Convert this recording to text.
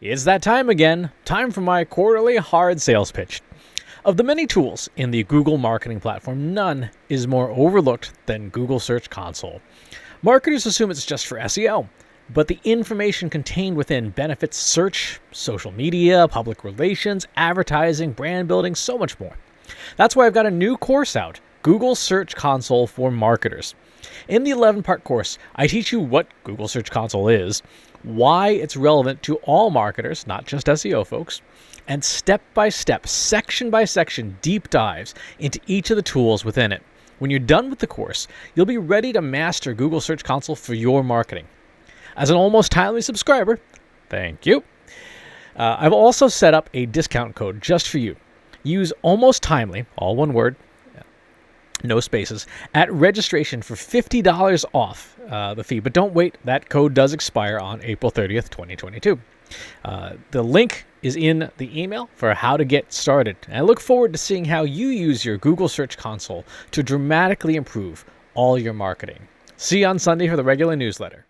It's that time again. Time for my quarterly hard sales pitch. Of the many tools in the Google marketing platform, none is more overlooked than Google Search Console. Marketers assume it's just for SEO, but the information contained within benefits search, social media, public relations, advertising, brand building, so much more. That's why I've got a new course out, Google Search Console for Marketers. In the 11-part course, I teach you what Google Search Console is, why it's relevant to all marketers, not just SEO folks, and step-by-step, section-by-section deep dives into each of the tools within it. When you're done with the course, you'll be ready to master Google Search Console for your marketing. As an Almost Timely subscriber, thank you. I've also set up a discount code just for you. Use Almost Timely, all one word, no spaces, at registration for $50 off the fee. But don't wait, that code does expire on April 30th, 2022. The link is in the email for how to get started. And I look forward to seeing how you use your Google Search Console to dramatically improve all your marketing. See you on Sunday for the regular newsletter.